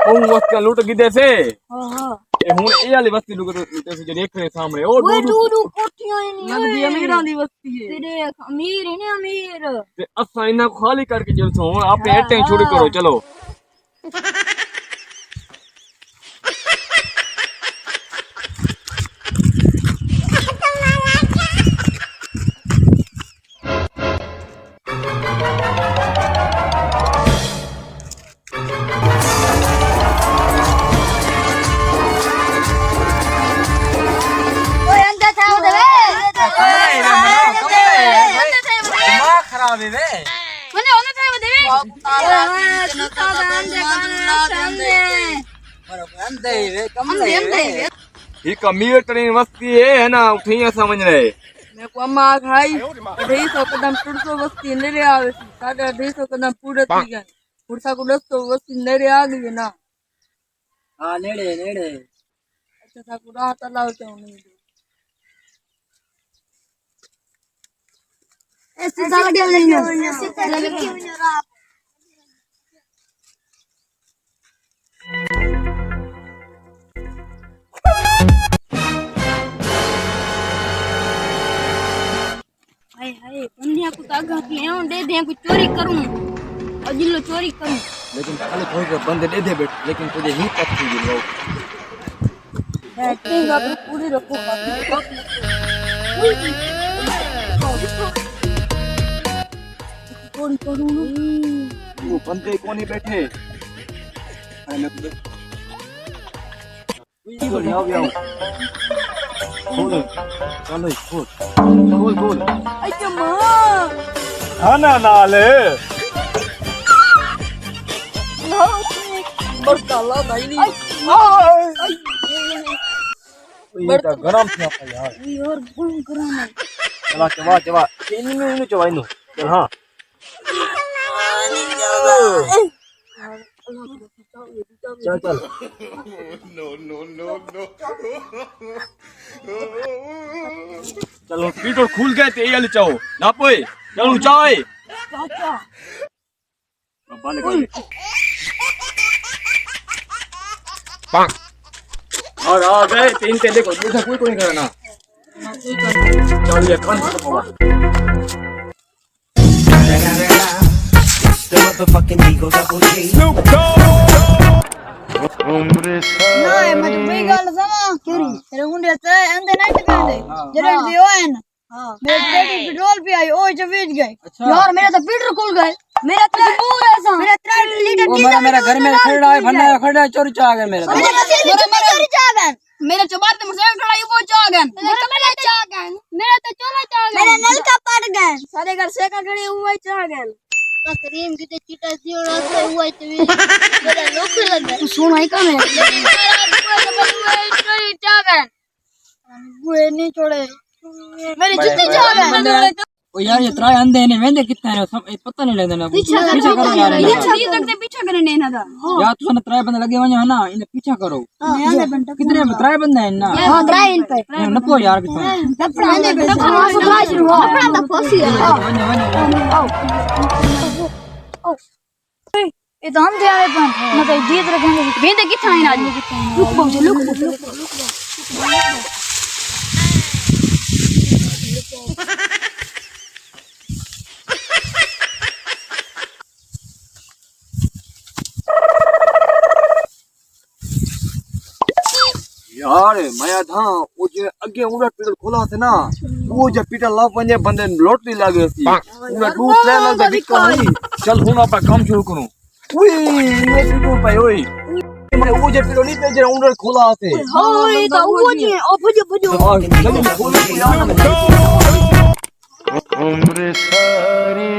હું વસ્તી લૂંટ ગીધે છે હા હા એ હું એ વાલી વસ્તી લૂંટે છે જે દેખ રહે સાमने ઓ ઓય ડૂડू ડૂડू કોઠીઓ ની नगदी अमीरां दी वस्ती है तेरे अमीर है ने अमीर ते असा इना खाली करके चल सो आपने एटे छोड़ी करो चलो ओए अंदर था दे दिमाग खराब है वे मने ओने था दे अंधे वे कमले वे एक अमीर ट्रेन वस्ती है ना उठिया समझ रहे मैं को अम्मा खाई 250 कदम 300 वस्ती नेरे आवे 250 कदम पूरे थी गए पुरसा को 200 वस्ती नेरे आ गई है ना हां नेड़े नेड़े अच्छा सा को रात लाओ तो नहीं ऐसे सागड़िया नहीं हाय हाय बंदिया को तागा के आऊं दे दे को चोरी करूं अजिलो चोरी करूं लेकिन खाली कोई को बंदे दे दे बेट लेकिन तुझे ही तक थी लो एक्टिंग आप पूरी रखो चोरी करूं वो बंदे कोनी बैठे अरे मैं बोल आओ आओ खोल चलो खोल खोल अच्छा मां खाना नाले बरकाला भाई नहीं बड़ा गरम थी आपका यार और गुम कराना चला चवा चवा इन्हीं चवा इन्हीं चल हाँ चल चल चलो पीटो खुल गए ते ये चाओ ना पोए चलो चाय चाचा बाबा ले पांग और आ गए तीन ते देखो दूसरा कोई नहीं करना चल ये कौन सा बाबा The motherfucking Eagle Double G. नहीं मत कोई गल समा केरी तेरे गुंडे ते अंदर नहीं टकांदे जरे दियो है ना हां मेरे पेटी पेट्रोल पे आई ओए जो बीच गए यार मेरा तो पेट्रोल खुल गए मेरा तो पूरा ऐसा मेरा 3 लीटर डीजल मेरा घर में खड़ा है भन्ना खड़ा चोरी चा गया मेरा मेरा चोरी चागन मेरे चबार ते मोटरसाइकिल खड़ा है वो चागन मेरा चागन मेरा तो चोला चागन मेरा नल का पड़ गए सारे घर से का खड़ी हुआ चागन तो करीम की चिटा दियो रास्ते हुआ तो मेरा लोग लग तू सुन आई का मैं चोरी चागन वो नहीं छोड़े मेरी जितनी चागन ओ यार ये त्राय अंधे ने वेंदे कितने है पता नहीं लगदा ना पीछा करो यार ये छड़ी तक से पीछा करने ना था यार तू ने त्राय बंदे लगे वने है ना इने पीछा करो कितने त्राय बंदे हैं ना हां ड्राई इन पे नपो यार कितने अपना ने अपना सफाई शुरू हो अपना तो फसी है ये तो हम जावे पण मतलब जीत रखेंगे वेंदे किथा है आज लुक पहुंचे लुक यार मैं था वो जो आगे उड़ा पीटल खोला थे ना वो जो पीटल लाभ बने बंदे लोटली लागे थी उड़ा दूर ट्रेन लग बिक नहीं चल हूं अपन काम शुरू करूं ओए ये पीटो भाई ओए मैं वो जो पीटल नहीं पे जो उड़ा खोला थे हां ये तो वो जी ओ भजो भजो चल खोल उम्र सारी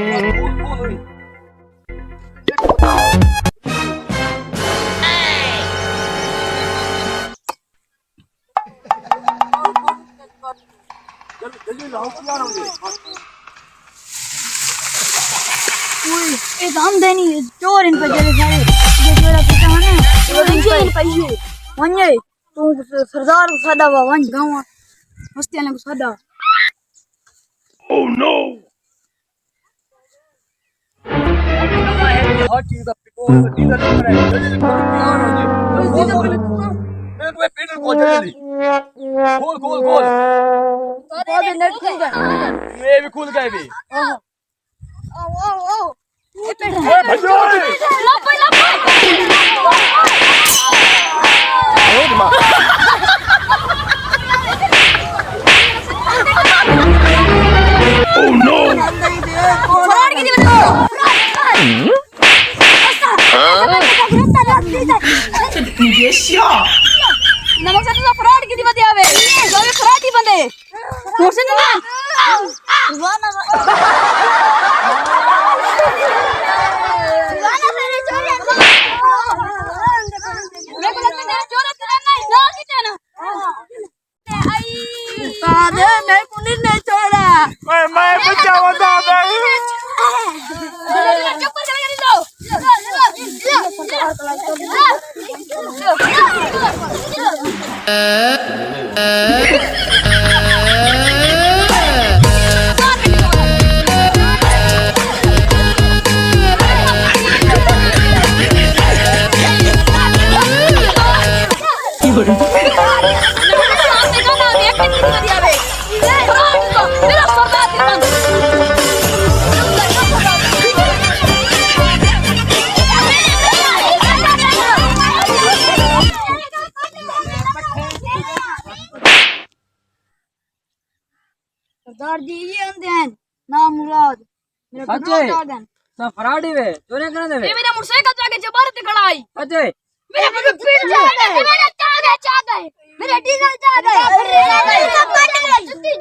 जल्दी लाओ यार ये तो हम देनी चोर इन पे जरे सारे ये चोरा पीता है ना तो इन पे ये वन्ने तू सरदार सादा वन गांव मस्ती वाले को सादा हर चीज का डीजल पर है जल्दी मेरे को पेट्रोल को जल्दी खोल खोल खोल ये भी खुल गए भी भजो नमक से तो फ्रॉड किती मध्ये आवे जो फ्रॉड ही बंदे मोसे ना वाना मेरे चोरी मैं को लगता है चोरी करना नहीं ना किते ना आई सादे मैं कुनी नहीं छोड़ा मैं बचावा था मैं चुप कर के लो सरदार जी ये अंधे हैं ना मुराद मेरा अजय। जागन सब फराडी वे चोरी करने दे ये मेरा मोटरसाइकिल जाके जबर से खड़ा आई अजय मेरा पीठ जा गए मेरा जा गए मेरा डीजल जा गए जुत्ती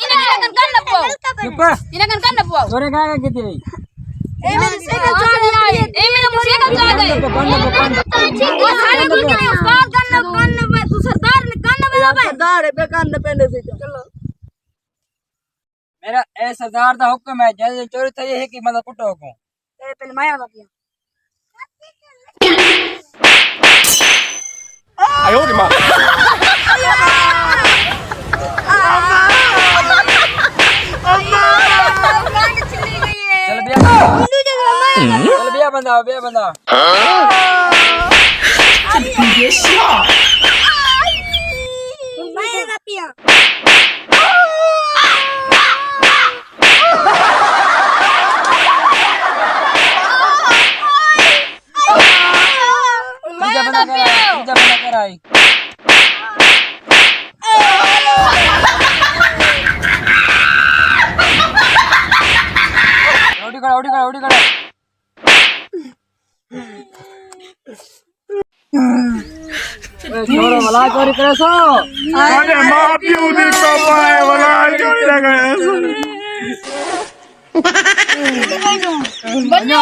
इन्हें कन न पाओ चुप इन्हें कन न पाओ चोरी का किती ए मेरी साइकिल जा गई ए मेरा मोटरसाइकिल जा गई वो सारे कुछ नहीं उस्ताद कन में तू सरदार ने कन में जावे सरदार बे कान पेंडे से चलो मेरा ए सरदार दा हुक्म है जल्दी चोरी थई है कि मतलब कुटो को ए पहले माया बातिया आयो रे मां चल बिया बंदा माया बातिया बीजा बंदा कर आई ओडी करो छोरो वाला चोरी करे सो अरे मां प्यू दी पापा है वाला चोरी लगा बन्यो